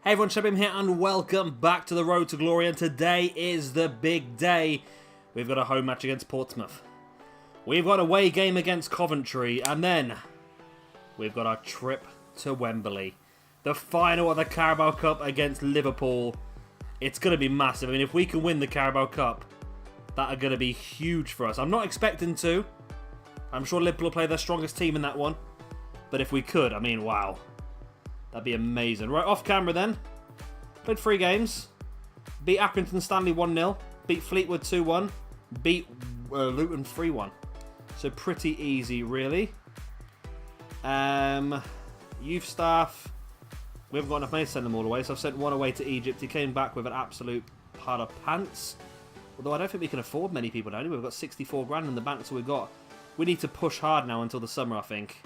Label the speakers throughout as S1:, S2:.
S1: Hey everyone, Shabim here and welcome back to the Road to Glory, and today is the big day. We've got a home match against Portsmouth. We've got a away game against Coventry, and then we've got our trip to Wembley. The final of the Carabao Cup against Liverpool. It's going to be massive. I mean, if we can win the Carabao Cup, that are going to be huge for us. I'm not expecting to. I'm sure Liverpool will play their strongest team in that one. But if we could, I mean, wow. That'd be amazing. Right, off camera then. Played 3 games. Beat Accrington Stanley 1-0. Beat Fleetwood 2-1. Beat Luton 3-1. So pretty easy, really. Youth staff. We haven't got enough money to send them all away, so I've sent one away to Egypt. He came back with an absolute pile of pants. Although I don't think we can afford many people now. Anyway, we've got 64 grand in the bank, so we need to push hard now until the summer, I think.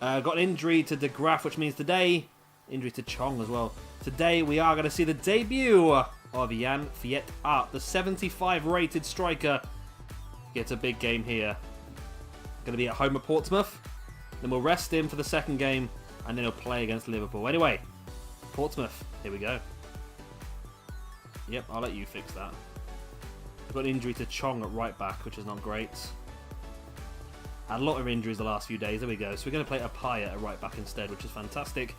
S1: Got an injury to De Graaf, which means today, injury to Chong as well. Today we are going to see the debut of Jan Fiet-Arp, the 75 rated striker. Gets a big game here. Going to be at home at Portsmouth. Then we'll rest him for the second game, and then he'll play against Liverpool. Anyway, Portsmouth, here we go. Yep, I'll let you fix that. I've got an injury to Chong at right back, which is not great. Had a lot of injuries the last few days. There we go. So we're going to play Apaya at right back instead, which is fantastic.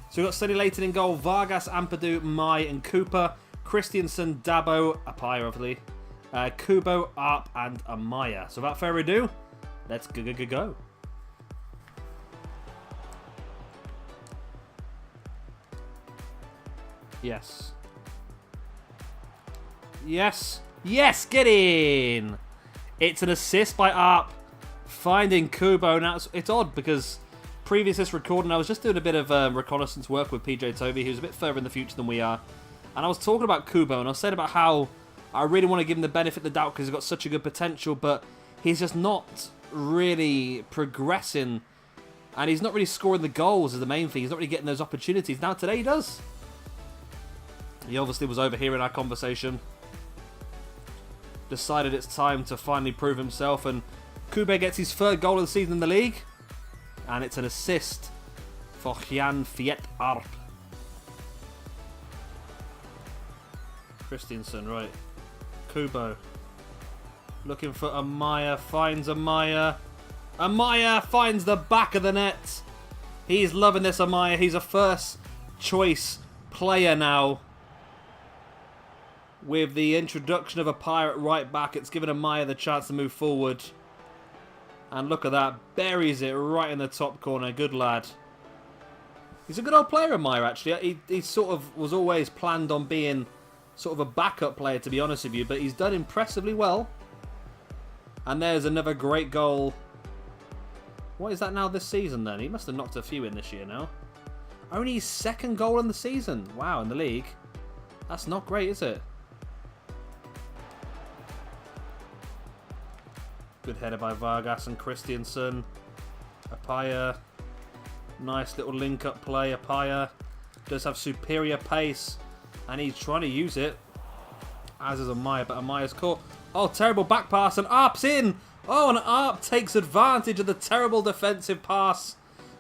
S1: So we've got Sonny Layton in goal, Vargas, Ampadu, Mai and Cooper, Christiansen, Dabo, Apaya obviously, Kubo, Arp and Amaya. So without further ado, let's go. Yes. Yes. Yes, get in! It's an assist by Arp. Finding Kubo. Now, it's odd because previous this recording, I was just doing a bit of reconnaissance work with PJ Toby, who's a bit further in the future than we are. And I was talking about Kubo, and I was saying about how I really want to give him the benefit of the doubt because he's got such a good potential, but he's just not really progressing. And he's not really scoring the goals is the main thing. He's not really getting those opportunities. Now, today he does. He obviously was overhearing our conversation. Decided it's time to finally prove himself, and Kube gets his 3rd goal of the season in the league. And it's an assist for Jan Fiet-Arp. Christiansen, right. Kubo. Looking for Amaya. Finds Amaya. Amaya finds the back of the net. He's loving this, Amaya. He's a first choice player now. With the introduction of a pirate right back, it's given Amaya the chance to move forward. And look at that. Buries it right in the top corner. Good lad. He's a good old player, Amaya, actually. He sort of was always planned on being sort of a backup player, to be honest with you. But he's done impressively well. And there's another great goal. What is that now this season, then? He must have knocked a few in this year now. Only his 2nd goal in the season. Wow, in the league. That's not great, is it? Good header by Vargas and Christiansen. Apaya. Nice little link-up play. Apaya does have superior pace. And he's trying to use it. As is Amaya, but Amaya's caught. Oh, terrible back pass. And Arp's in. Oh, and Arp takes advantage of the terrible defensive pass.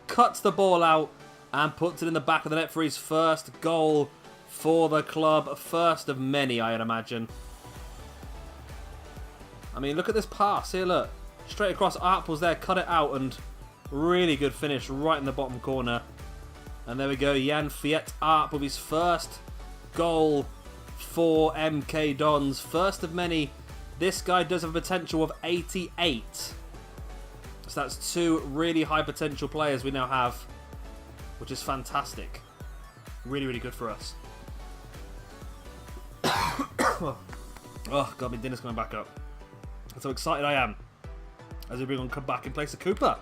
S1: Cuts the ball out. And puts it in the back of the net for his 1st goal for the club. First of many, I'd imagine. I mean, look at this pass here, look. Straight across, Arp was there, cut it out, and really good finish right in the bottom corner. And there we go, Jan Fiet-Arp with his 1st goal for MK Dons. First of many. This guy does have a potential of 88. So that's 2 really high potential players we now have, which is fantastic. Really, really good for us. Oh, God, my dinner's coming back up. That's how excited I am as we bring on come back in place of Cooper.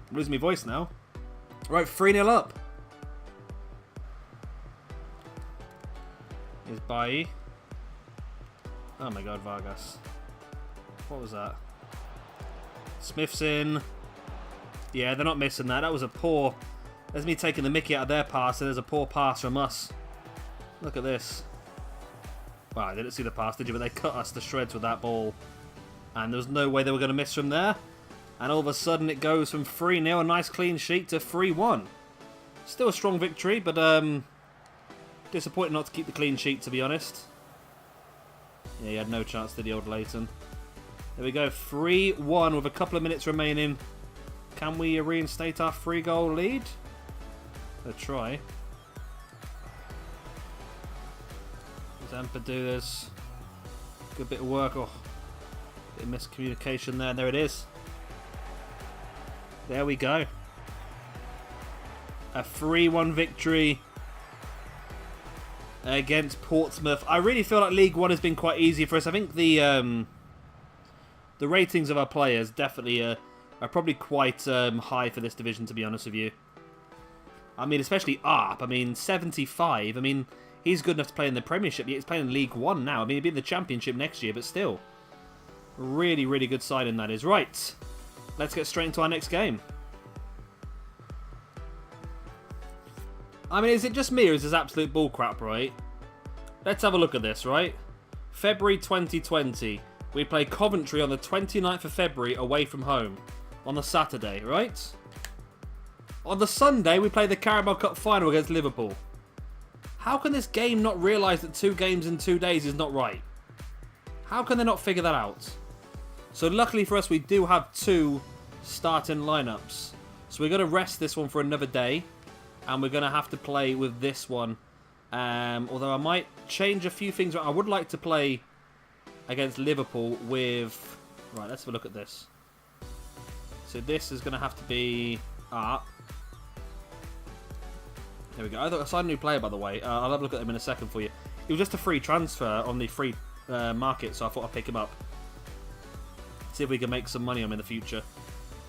S1: I'm losing my voice now. Right, 3-0 up. Here's Bailly. Oh my God, Vargas. What was that? Smith's in. Yeah, they're not missing that. That was a poor... There's me taking the mickey out of their pass, and there's a poor pass from us. Look at this. Well, I didn't see the pass, did you? But they cut us to shreds with that ball. And there was no way they were going to miss from there. And all of a sudden it goes from 3-0, a nice clean sheet, to 3-1. Still a strong victory, but Disappointed not to keep the clean sheet, to be honest. Yeah, he had no chance to the old Leighton. There we go, 3-1 with a couple of minutes remaining. Can we reinstate our 3-goal lead? Let's try. Zampa do this. Good bit of work. Oh, bit of miscommunication there. There it is. There we go. A 3-1 victory against Portsmouth. I really feel like League One has been quite easy for us. I think the ratings of our players definitely are probably quite high for this division, to be honest with you. I mean, especially Arp. I mean, 75. I mean, he's good enough to play in the Premiership, yet he's playing in League One now. I mean, he'll be in the Championship next year, but still. Really, really good signing that is. Right, let's get straight into our next game. I mean, is it just me or is this absolute bullcrap, right? Let's have a look at this, right? February 2020. We play Coventry on the 29th of February away from home. On the Saturday, right? On the Sunday, we play the Carabao Cup final against Liverpool. How can this game not realise that 2 games in 2 days is not right? How can they not figure that out? So luckily for us, we do have 2 starting lineups. So we're going to rest this one for another day. And we're going to have to play with this one. Although I might change a few things. I would like to play against Liverpool with... Right, let's have a look at this. So this is going to have to be... There we go. I signed a new player, by the way. I'll have a look at him in a second for you. It was just a free transfer on the free market, so I thought I'd pick him up. See if we can make some money on him in the future.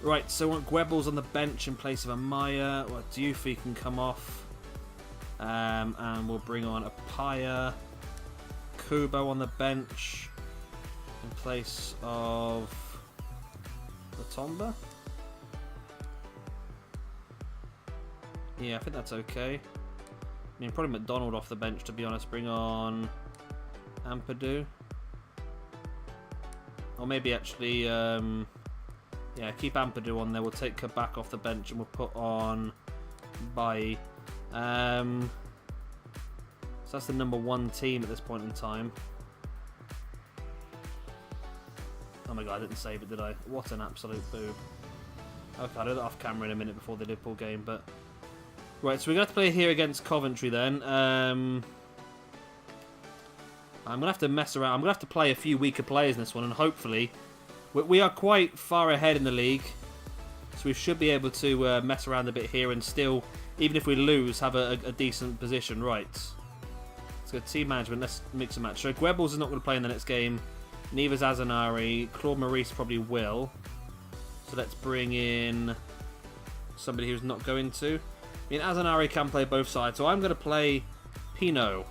S1: Right, so we want Goebbels on the bench in place of Amaya. Well, Dufy can come off. And we'll bring on Apaya. Kubo on the bench in place of Latomba. Yeah, I think that's okay. I mean, probably McDonald off the bench, to be honest. Bring on Ampadu. Or maybe actually... yeah, keep Ampadu on there. We'll take Kabak off the bench and we'll put on Bai. So that's the #1 team at this point in time. Oh my god, I didn't save it, did I? What an absolute boob. Okay, I'll do that off camera in a minute before the Liverpool game, but... Right, so we're going to have to play here against Coventry then. I'm going to have to mess around. I'm going to have to play a few weaker players in this one, and hopefully... We are quite far ahead in the league, so we should be able to mess around a bit here and still, even if we lose, have a decent position. Right. Let's go team management. Let's mix and match. So Goebbels is not going to play in the next game. Neither's Azanari. Claude Maurice probably will. So let's bring in somebody who's not going to. I mean, Azanari can play both sides, so I'm going to play Pino,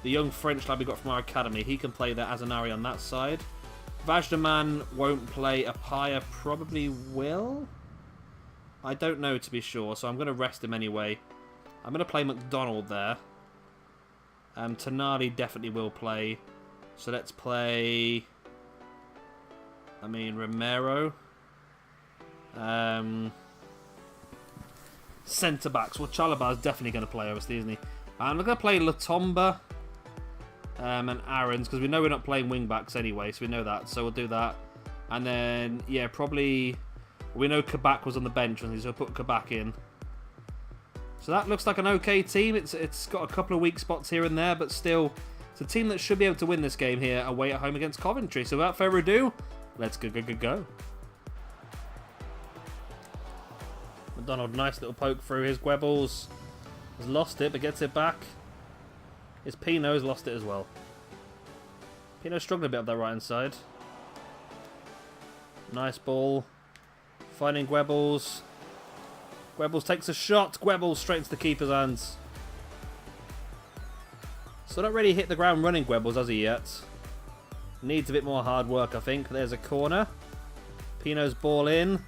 S1: the young French lad we got from our academy. He can play the Azanari on that side. Vajdaman won't play. Apaya probably will. I don't know, to be sure, so I'm going to rest him anyway. I'm going to play McDonald there. Tonali definitely will play. So let's play... I mean, Romero. Centre-backs. Well, Chalabar's definitely going to play, obviously, isn't he? I'm going to play Latomba. And Aaron's, because we know we're not playing wing-backs anyway, so we know that. So we'll do that. And then, yeah, probably... We know Kabak was on the bench, so we'll put Kabak in. So that looks like an okay team. It's got a couple of weak spots here and there, but still, it's a team that should be able to win this game here away at home against Coventry. So without further ado, let's go. McDonald, nice little poke through. His Goebbels has lost it, but gets it back. His Pino's lost it as well. Pino's struggling a bit up that right hand side. Nice ball. Finding Goebbels. Goebbels takes a shot. Goebbels straight into the keeper's hands. So not really hit the ground running, Goebbels, has he yet? Needs a bit more hard work, I think. There's a corner. Pino's ball in.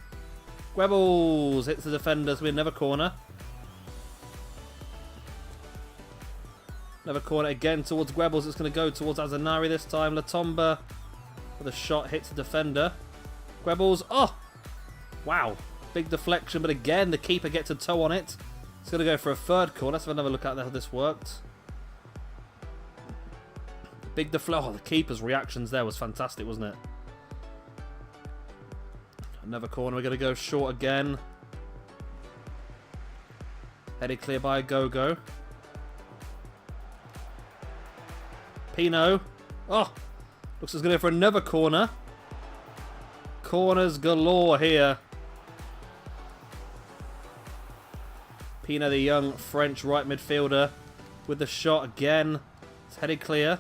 S1: Goebbels hits the defender, so we have another corner. Another corner again towards Goebbels. It's going to go towards Azanari this time. Latomba with a shot hits the defender. Goebbels. Oh! Wow. Big deflection, but again, the keeper gets a toe on it. It's going to go for a third corner. Let's have another look at how this worked. Big deflection. Oh, the keeper's reactions there was fantastic, wasn't it? Another corner. We're going to go short again. Headed clear by Go-Go. Pino. Oh, looks as good for another corner. Corners galore here. Pino, the young French right midfielder, with the shot again. It's headed clear.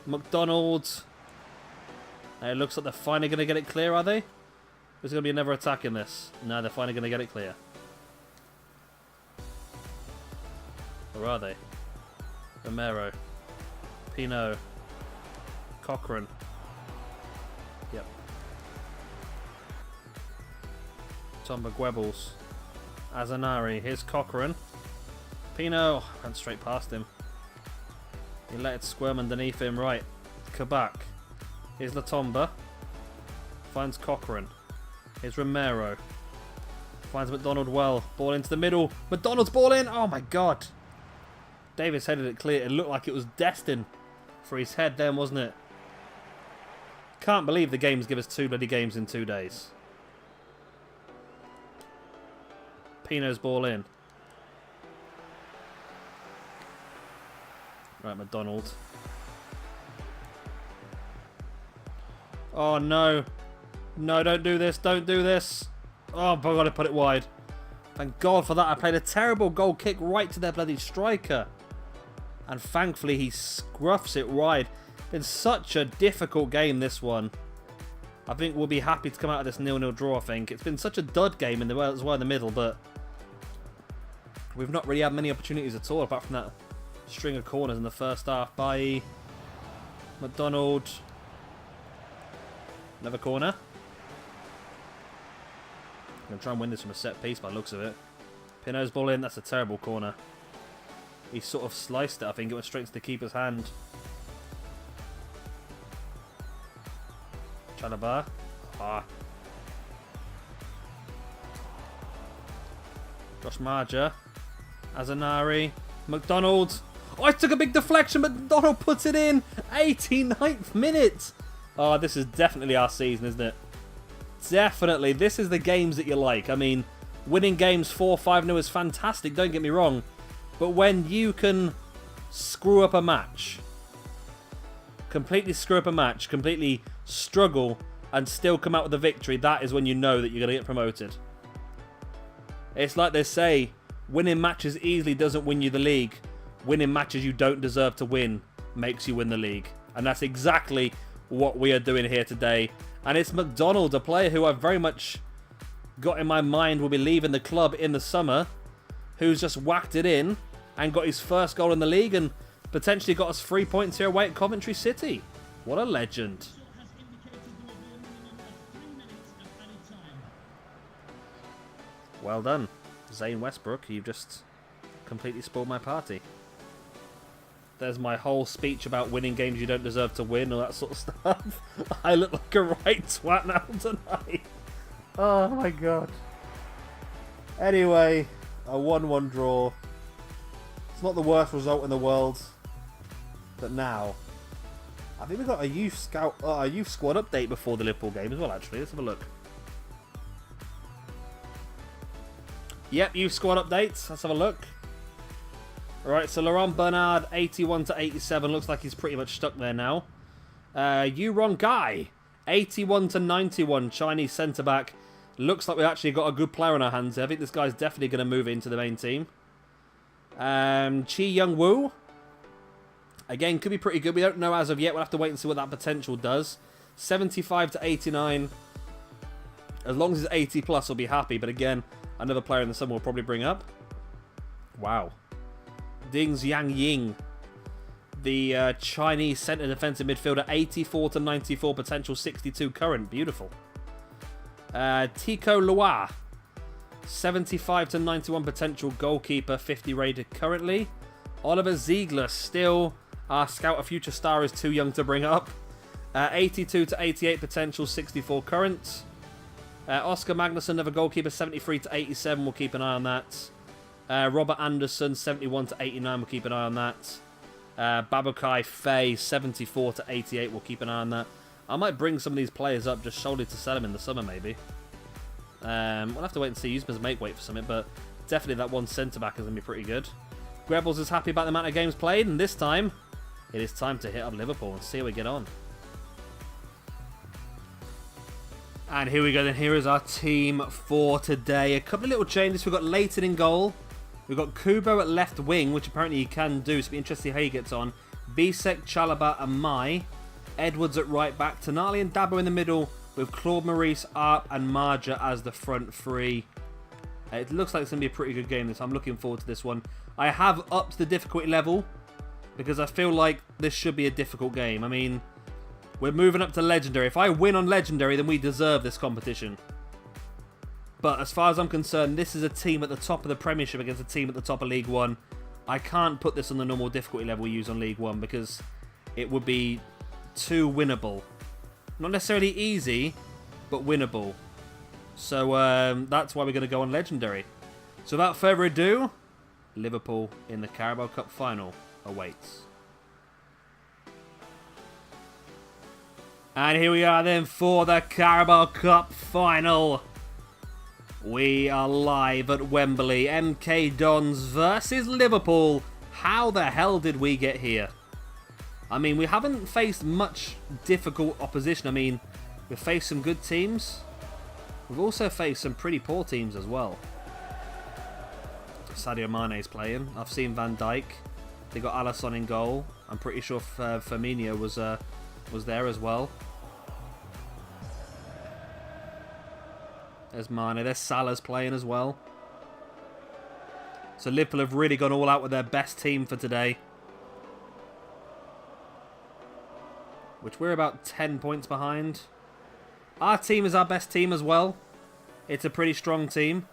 S1: McDonald. It looks like they're finally going to get it clear, are they? There's going to be another attack in this. No, they're finally going to get it clear. Or are they? Romero. Pino. Cochrane. Yep. Tomba Gwebbles. Azanari. Here's Cochrane. Pino. Ran straight past him. He let it squirm underneath him. Right. Kabak. Here's Latomba. Finds Cochrane. Here's Romero. Finds McDonald well. Ball into the middle. McDonald's ball in. Oh my god. Davis headed it clear. It looked like it was destined for his head then, wasn't it? Can't believe the games give us 2 bloody games in 2 days. Pino's ball in. Right, McDonald. Oh no. No, don't do this. Don't do this. Oh, I've got to put it wide. Thank God for that. I played a terrible goal kick right to their bloody striker. And thankfully he scruffs it wide. Been such a difficult game, this one. I think we'll be happy to come out of this 0-0 draw, I think. It's been such a dud game as well in the middle, but we've not really had many opportunities at all, apart from that string of corners in the first half by McDonald. Another corner. I'm going to try and win this from a set piece by the looks of it. Pino's ball in. That's a terrible corner. He sort of sliced it, I think. It went straight to the keeper's hand. Chalaba. Ah. Josh Marger. Azanari. McDonald. Oh, I took a big deflection, but McDonald puts it in. 89th minute. Oh, this is definitely our season, isn't it? Definitely. This is the games that you like. I mean, winning games 4-5-0 is fantastic, don't get me wrong. But when you can screw up a match, completely screw up a match, completely struggle, and still come out with a victory, that is when you know that you're going to get promoted. It's like they say, winning matches easily doesn't win you the league. Winning matches you don't deserve to win makes you win the league. And that's exactly what we are doing here today. And it's McDonald, a player who I've very much got in my mind will be leaving the club in the summer, who's just whacked it in and got his first goal in the league and potentially got us 3 points here away at Coventry City. What a legend. Well done, Zane Westbrook. You've just completely spoiled my party. There's my whole speech about winning games you don't deserve to win, all that sort of stuff. I look like a right twat now tonight. Oh my god. Anyway, a 1-1 draw. It's not the worst result in the world. But now, I think we've got a youth scout, a youth squad update before the Liverpool game as well, actually. Let's have a look. Yep, youth squad updates. Let's have a look. Alright, so Laurent Bernard, 81 to 87. Looks like he's pretty much stuck there now. Yuron Guy, 81 to 91. Chinese centre-back. Looks like we actually got a good player on our hands here. I think this guy's definitely going to move into the main team. Chi Young Woo. Again, could be pretty good. We don't know as of yet. We'll have to wait and see what that potential does. 75 to 89. As long as it's 80 plus, we'll be happy. But again, another player in the summer we'll probably bring up. Wow. Ding Xiang Ying, the Chinese centre defensive midfielder, 84 to 94, potential 62 current. Beautiful. Tico Loa, 75 to 91, potential goalkeeper, 50 rated currently. Oliver Ziegler, still our scout, a future star, is too young to bring up. 82 to 88, potential 64 current. Oscar Magnusson, another goalkeeper, 73 to 87, we'll keep an eye on that. Robert Anderson, 71 to 89, we'll keep an eye on that. Babukai Faye, 74 to 88. We'll keep an eye on that. I might bring some of these players up just solely to sell them in the summer, maybe. We'll have to wait and see. Use them as make weight for something, but definitely that one centre-back is going to be pretty good. Grebbles is happy about the amount of games played, and this time, it is time to hit up Liverpool and see how we get on. And here we go then. Here is our team for today. A couple of little changes. We've got Leighton in goal. We've got Kubo at left wing, which apparently he can do, so it'll be interesting how he gets on. Bisek, Chalobah and Mai. Edwards at right back. Tonali and Dabo in the middle, with Claude Maurice, Arp and Marja as the front three. It looks like it's going to be a pretty good game this. I'm looking forward to this one. I have upped the difficulty level because I feel like this should be a difficult game. I mean, we're moving up to Legendary. If I win on Legendary, then we deserve this competition. But as far as I'm concerned, this is a team at the top of the Premiership against a team at the top of League One. I can't put this on the normal difficulty level we use on League One because it would be too winnable. Not necessarily easy, but winnable. So that's why we're going to go on Legendary. So without further ado, Liverpool in the Carabao Cup final awaits. And here we are then for the Carabao Cup final. We are live at Wembley. MK Dons versus Liverpool. How the hell did we get here? I mean, we haven't faced much difficult opposition. I mean, we've faced some good teams. We've also faced some pretty poor teams as well. Sadio Mane's playing. I've seen Van Dijk. They got Alisson in goal. I'm pretty sure Firmino was there as well. There's Mane. There's Salah's playing as well. So Liverpool have really gone all out with their best team for today. Which we're about 10 points behind. Our team is our best team as well. It's a pretty strong team.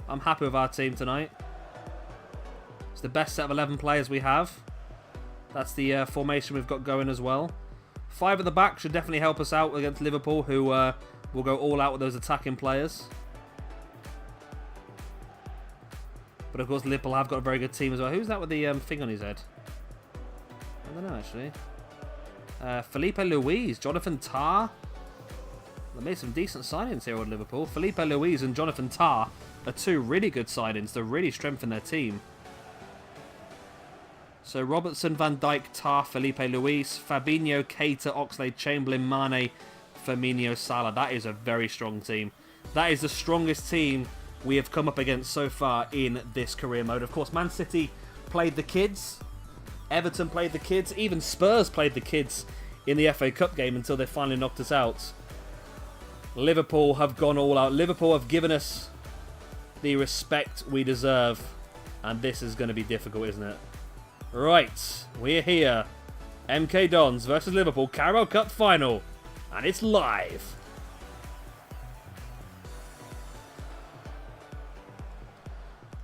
S1: I'm happy with our team tonight. It's the best set of 11 players we have. That's the formation we've got going as well. 5 at the back should definitely help us out against Liverpool, who will go all out with those attacking players. But of course, Liverpool have got a very good team as well. Who's that with the thing on his head? I don't know, actually. Felipe Luis, Jonathan Tah. They made some decent signings here with Liverpool. Felipe Luis and Jonathan Tah are 2 really good signings to really strengthen their team. So Robertson, Van Dijk, Tah, Felipe Luis, Fabinho, Keita, Oxlade-Chamberlain, Mane, Firmino, Salah. That is a very strong team. That is the strongest team we have come up against so far in this career mode. Of course, Man City played the kids. Everton played the kids. Even Spurs played the kids in the FA Cup game until they finally knocked us out. Liverpool have gone all out. Liverpool have given us the respect we deserve. And this is going to be difficult, isn't it? Right, we're here. MK Dons versus Liverpool Carabao Cup final. And it's live.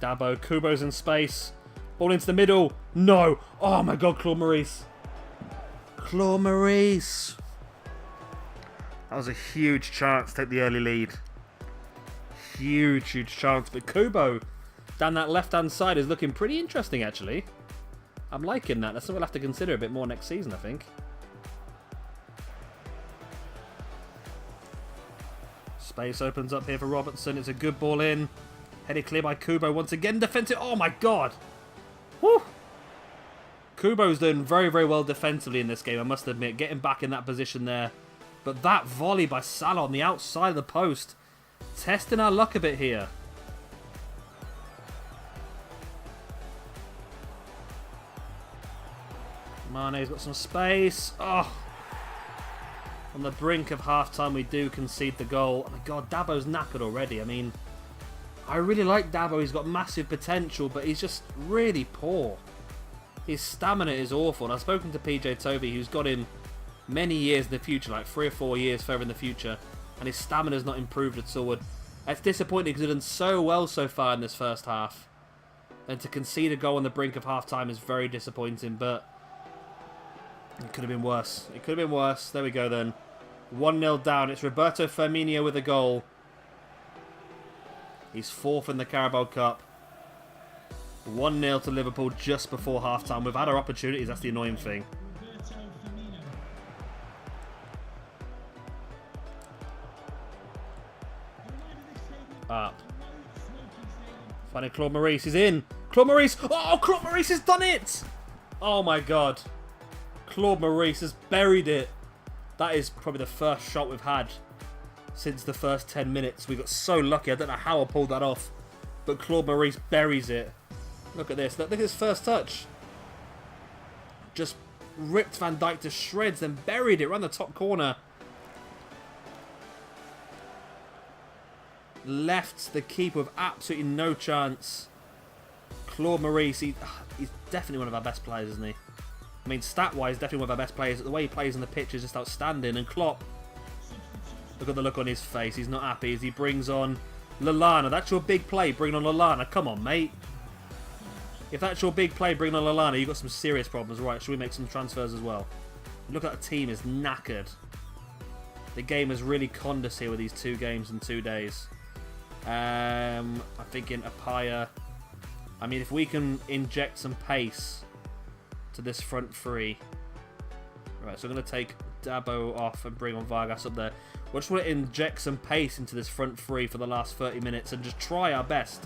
S1: Dabo, Kubo's in space. Ball into the middle. No. Oh my god, Claude Maurice. Claude Maurice. That was a huge chance to take the early lead. Huge chance. But Kubo down that left-hand side is looking pretty interesting, actually. I'm liking that. That's something we'll have to consider a bit more next season, I think. Space opens up here for Robertson. It's a good ball in. Headed clear by Kubo. Once again, defensive. Oh my god. Woo! Kubo's doing very, very well defensively in this game, I must admit. Getting back in that position there. But that volley by Salah on the outside of the post. Testing our luck a bit here. Mane's got some space. Oh. On the brink of half-time, we do concede the goal. Oh my god, Dabo's knackered already. I mean, I really like Dabo. He's got massive potential, but he's just really poor. His stamina is awful. And I've spoken to PJ Toby, who's got him many years in the future, like 3 or 4 years further in the future, and his stamina's not improved at all. It's disappointing because he's done so well so far in this first half. And to concede a goal on the brink of half-time is very disappointing, but it could have been worse. It could have been worse. There we go then. 1-0 down. It's Roberto Firmino with a goal. He's 4th in the Carabao Cup. 1-0 to Liverpool just before half-time. We've had our opportunities, that's the annoying thing. Up. Finding Claude Maurice, he's in. Claude Maurice, oh, Claude Maurice has done it! Oh my god. Claude Maurice has buried it. That is probably the first shot we've had since the first 10 minutes. We got so lucky, I don't know how I pulled that off. But Claude Maurice buries it. Look at this. Look at his first touch. Just ripped Van Dijk to shreds, then buried it around the top corner. Left the keeper with absolutely no chance. Claude Maurice, he's definitely one of our best players, isn't he? I mean, stat-wise, definitely one of our best players. The way he plays on the pitch is just outstanding. And Klopp, look at the look on his face. He's not happy as he brings on Lallana. That's your big play, bring on Lallana. Come on, mate. If that's your big play, bring on Lallana, you've got some serious problems. Right, should we make some transfers as well? Look at that team is knackered. The game has really conned us here with these 2 games in 2 days. I'm thinking Apaya. I mean, if we can inject some pace to this front 3. Right, so I'm going to take Dabo off and bring on Vargas up there. We just want to inject some pace into this front 3 for the last 30 minutes and just try our best.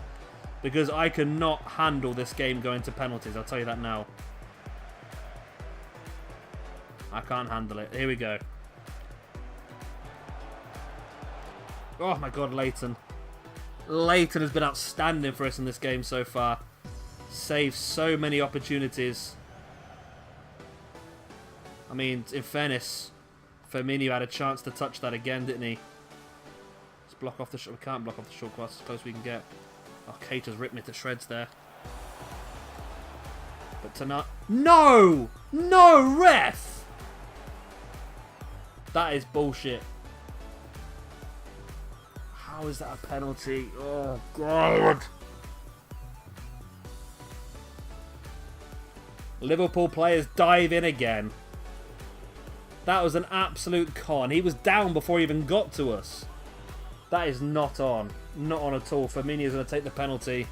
S1: Because I cannot handle this game going to penalties, I'll tell you that now. I can't handle it. Here we go. Oh my god, Leighton. Leighton has been outstanding for us in this game so far. Saved so many opportunities. I mean, in fairness, Firmino had a chance to touch that again, didn't he? Let's block off the shot. We can't block off the short cross as close as we can get. Oh, Keita's ripped me to shreds there. But tonight... No! No, ref! That is bullshit. How is that a penalty? Oh, God. Liverpool players dive in again. That was an absolute con. He was down before he even got to us. That is not on. Not on at all. Firmino's going to take the penalty.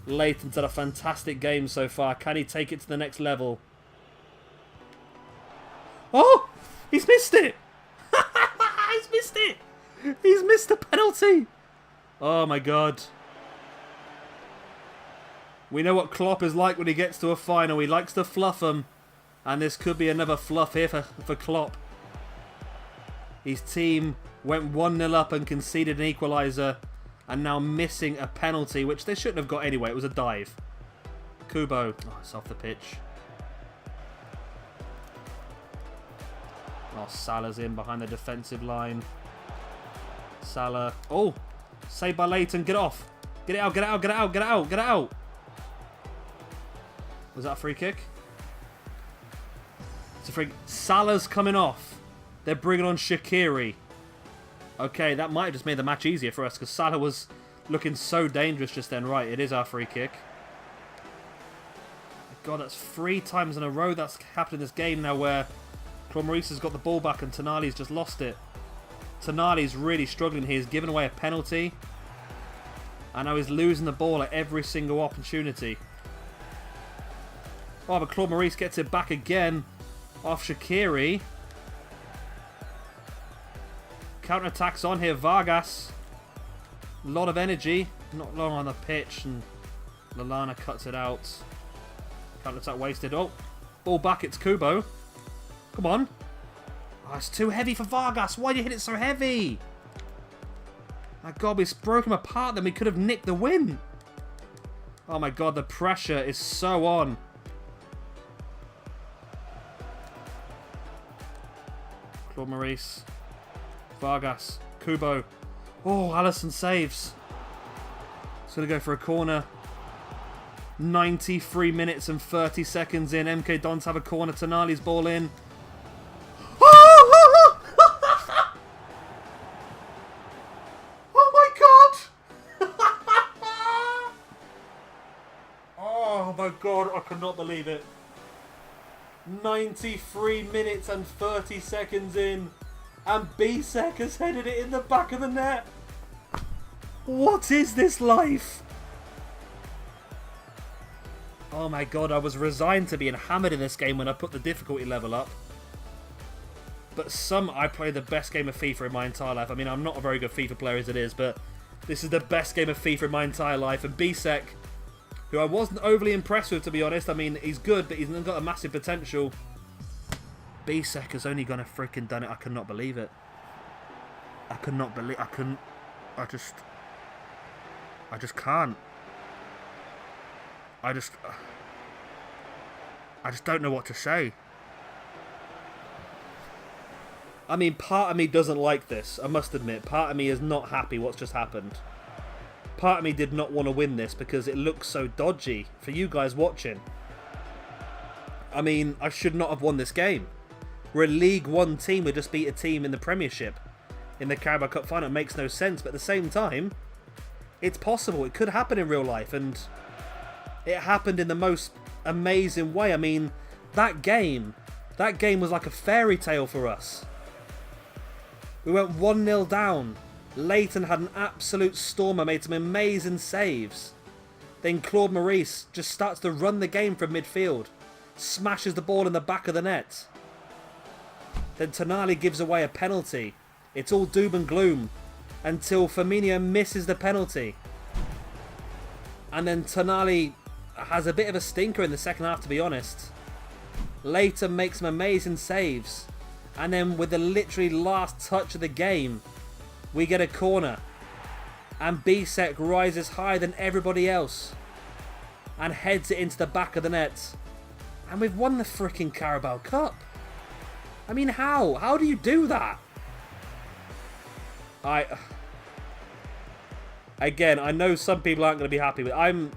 S1: Leighton's had a fantastic game so far. Can he take it to the next level? Oh! He's missed it! He's missed it! He's missed the penalty! Oh my god. We know what Klopp is like when he gets to a final. He likes to fluff them. And this could be another fluff here for Klopp. His team went 1-0 up and conceded an equaliser. And now missing a penalty, which they shouldn't have got anyway. It was a dive. Kubo. Oh, it's off the pitch. Oh, Salah's in behind the defensive line. Salah. Oh! Saved by Leighton. Get off. Get it out, get it out, get it out, get it out, get it out. Was that a free kick? It's a free... Salah's coming off. They're bringing on Shaqiri. Okay, that might have just made the match easier for us because Salah was looking so dangerous just then. Right, it is our free kick. God, that's 3 times in a row that's happened in this game now where Claude Maurice has got the ball back and Tonali's just lost it. Tonali's really struggling here. He's given away a penalty. And now he's losing the ball at every single opportunity. Oh, but Claude Maurice gets it back again off Shaqiri. Counter-attacks on here. Vargas. A lot of energy. Not long on the pitch. And Lallana cuts it out. Counter-attack wasted. Oh, ball back. It's Kubo. Come on. Oh, it's too heavy for Vargas. Why do you hit it so heavy? My God, we broke him apart. Then we could have nicked the win. Oh my God, the pressure is so on. Claude Maurice. Vargas. Kubo. Oh, Alisson saves. It's going to go for a corner. 93 minutes and 30 seconds in. MK Dons have a corner. Tonali's ball in. Oh my God. Oh my God. I cannot believe it. 93 minutes and 30 seconds in. And Bisek has headed it in the back of the net. What is this life? Oh my god, I was resigned to being hammered in this game when I put the difficulty level up. But I played the best game of FIFA in my entire life. I mean, I'm not a very good FIFA player as it is, but this is the best game of FIFA in my entire life. And Bisek, who I wasn't overly impressed with, to be honest. I mean, he's good, but he's not got a massive potential. Bisek has only gone and freaking done it. I could not believe it. I just can't. I just don't know what to say. I mean, part of me doesn't like this, I must admit. Part of me is not happy what's just happened. Part of me did not want to win this because it looks so dodgy for you guys watching. I mean, I should not have won this game. We're a League One team, we just beat a team in the Premiership. In the Carabao Cup final, it makes no sense. But at the same time, it's possible. It could happen in real life. And it happened in the most amazing way. I mean, that game was like a fairy tale for us. We went 1-0 down. Leighton had an absolute stormer, made some amazing saves. Then Claude Maurice just starts to run the game from midfield. Smashes the ball in the back of the net. Then Tonali gives away a penalty. It's all doom and gloom until Firmino misses the penalty. And then Tonali has a bit of a stinker in the second half, to be honest. Leighton makes some amazing saves. And then with the literally last touch of the game, we get a corner. And Bisek rises higher than everybody else. And heads it into the back of the net. And we've won the freaking Carabao Cup. I mean, how? How do you do that? Again, I know some people aren't going to be happy with it.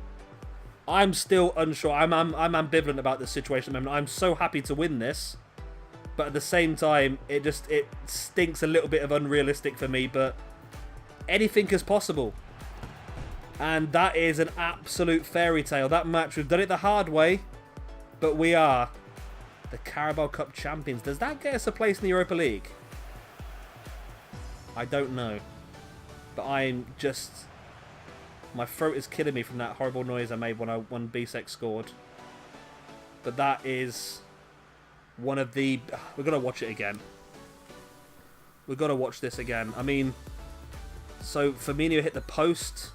S1: I'm still unsure. I'm ambivalent about this situation at the moment. I'm so happy to win this. But at the same time, it stinks a little bit of unrealistic for me. But anything is possible. And that is an absolute fairy tale. That match, we've done it the hard way. But we are the Carabao Cup champions. Does that get us a place in the Europa League? I don't know. But I'm just... my throat is killing me from that horrible noise I made when Bisek scored. But that is one of the... we've got to watch it again. We've got to watch this again. I mean... so Firmino hit the post.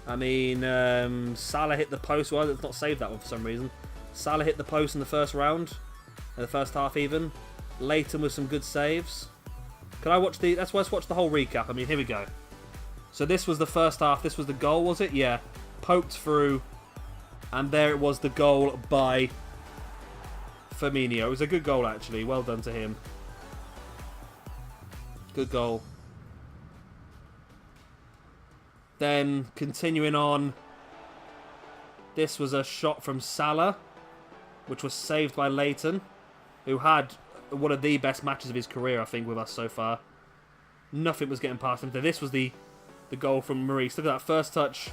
S1: I mean, Salah hit the post. Well, let's not save that one for some reason. Salah hit the post in the first round. In the first half even. Leighton with some good saves. Can I watch the... let's watch the whole recap. I mean, here we go. So this was the first half. This was the goal, was it? Yeah. Poked through. And there it was, the goal by Firmino. It was a good goal, actually. Well done to him. Good goal. Then, continuing on. This was a shot from Salah, which was saved by Leighton, who had one of the best matches of his career, I think, with us so far. Nothing was getting past him. This was the goal from Maurice. Look at that. First touch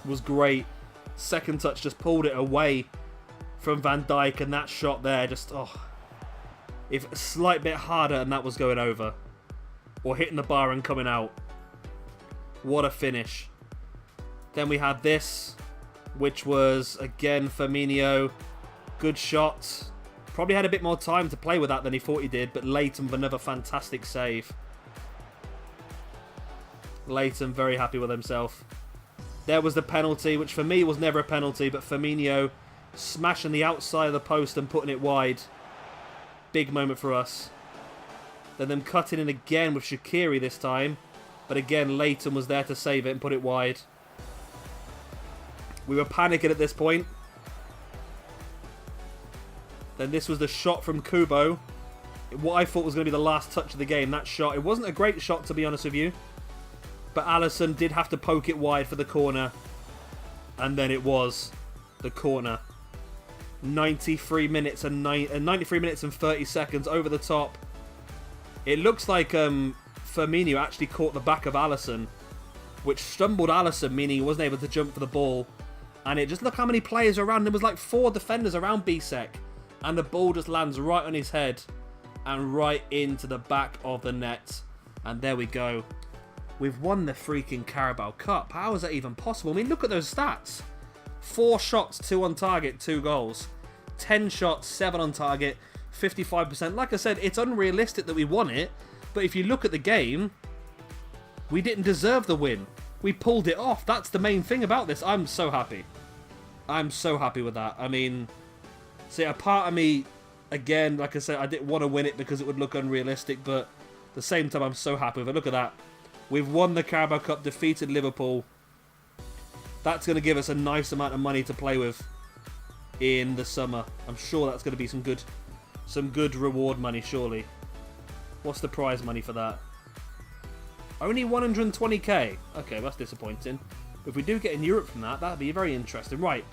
S1: was great. Second touch just pulled it away from Van Dijk, and that shot there just, oh, if a slight bit harder and that was going over. Or hitting the bar and coming out. What a finish. Then we had this, which was, again, Firmino. Good shot. Probably had a bit more time to play with that than he thought he did, but Leighton with another fantastic save. Leighton very happy with himself. There was the penalty, which for me was never a penalty, but Firmino smashing the outside of the post and putting it wide. Big moment for us. Then them cutting in again with Shaqiri this time. But again, Leighton was there to save it and put it wide. We were panicking at this point. Then this was the shot from Kubo. What I thought was going to be the last touch of the game, that shot. It wasn't a great shot, to be honest with you. But Alisson did have to poke it wide for the corner. And then it was the corner. 93 minutes and 30 seconds over the top. It looks like Firmino actually caught the back of Alisson, which stumbled Alisson, meaning he wasn't able to jump for the ball. And it just, look how many players are around. There was like 4 defenders around Bisek. And the ball just lands right on his head and right into the back of the net. And there we go. We've won the freaking Carabao Cup. How is that even possible? I mean, look at those stats. 4 shots, 2 on target, 2 goals. 10 shots, 7 on target, 55%. Like I said, it's unrealistic that we won it, but if you look at the game, we didn't deserve the win. We pulled it off. That's the main thing about this. I'm so happy. I'm so happy with that. I mean, see, a part of me, again, like I said, I didn't want to win it because it would look unrealistic, but at the same time, I'm so happy with it. Look at that. We've won the Carabao Cup, defeated Liverpool. That's going to give us a nice amount of money to play with in the summer. I'm sure that's going to be some good reward money, surely. What's the prize money for that? Only 120k. Okay, that's disappointing. If we do get in Europe from that, that'd be very interesting. Right,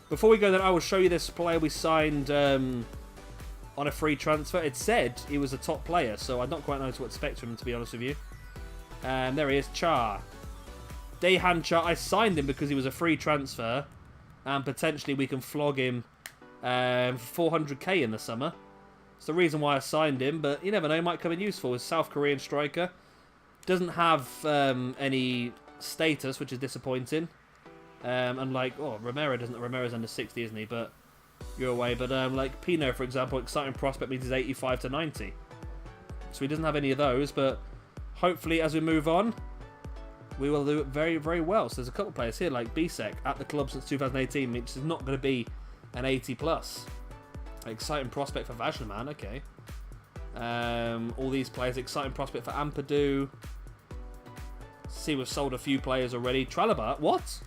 S1: before we go then, I will show you this player we signed on a free transfer. It said he was a top player, so I don't quite know what to expect from him, to be honest with you. There he is, Char. Dehan Char. I signed him because he was a free transfer, and potentially we can flog him 400k in the summer. It's the reason why I signed him, but you never know, he might come in useful. He's a South Korean striker. Doesn't have any status, which is disappointing. Unlike, Romero's under 60, isn't he? But you're away. But like Pino, for example, exciting prospect means he's 85 to 90. So he doesn't have any of those, but hopefully as we move on, we will do it very, very well. So there's a couple of players here, like Bisek, at the club since 2018, which is not going to be an 80 plus. Exciting prospect for Vajnaman, okay. All these players, exciting prospect for Ampadu. See, we've sold a few players already. Tralaba, what?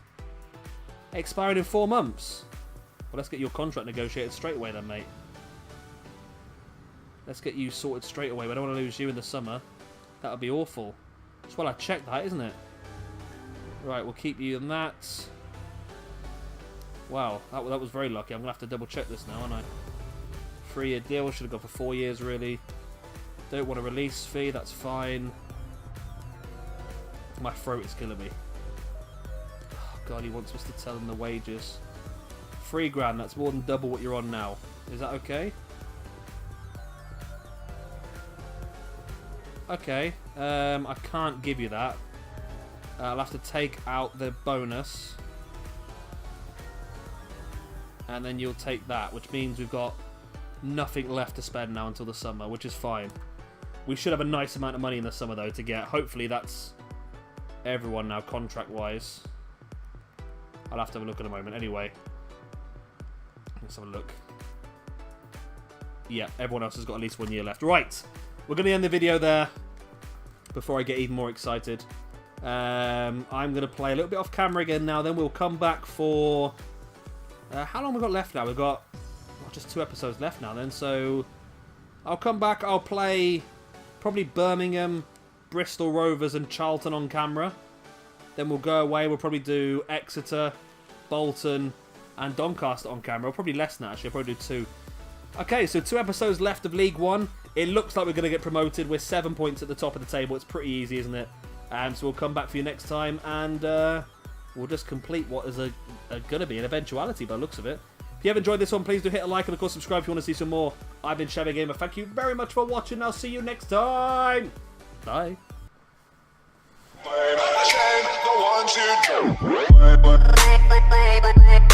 S1: Expiring in 4 months. Well, let's get your contract negotiated straight away then, mate. Let's get you sorted straight away. We don't want to lose you in the summer. That would be awful. It's well I checked that, isn't it? Right, we'll keep you in that. Wow, that was very lucky. I'm going to have to double check this now, aren't I? 3-year deal. Should have gone for 4 years, really. Don't want a release fee. That's fine. My throat is killing me. Oh, God, he wants us to tell him the wages. $3 grand. That's more than double what you're on now. Is that okay? Okay. I can't give you that. I'll have to take out the bonus. And then you'll take that, which means we've got nothing left to spend now until the summer, which is fine. We should have a nice amount of money in the summer, though, to get. Hopefully that's everyone now, contract-wise. I'll have to have a look in a moment. Anyway, let's have a look. Yeah, everyone else has got at least 1 year left. Right, we're going to end the video there before I get even more excited. I'm going to play a little bit off camera again now. Then we'll come back for... how long have we got left now? We've got just 2 episodes left now then. So I'll come back. I'll play probably Birmingham, Bristol Rovers and Charlton on camera. Then we'll go away. We'll probably do Exeter, Bolton and Doncaster on camera. Probably less than that, actually. I'll probably do 2. Okay, so 2 episodes left of League One. It looks like we're going to get promoted. We're 7 points at the top of the table. It's pretty easy, isn't it? So we'll come back for you next time, and we'll just complete what is going to be an eventuality by the looks of it. If you have enjoyed this one, please do hit a like, and of course subscribe if you want to see some more. I've been Chevy Gamer. Thank you very much for watching. I'll see you next time. Bye.
S2: The one to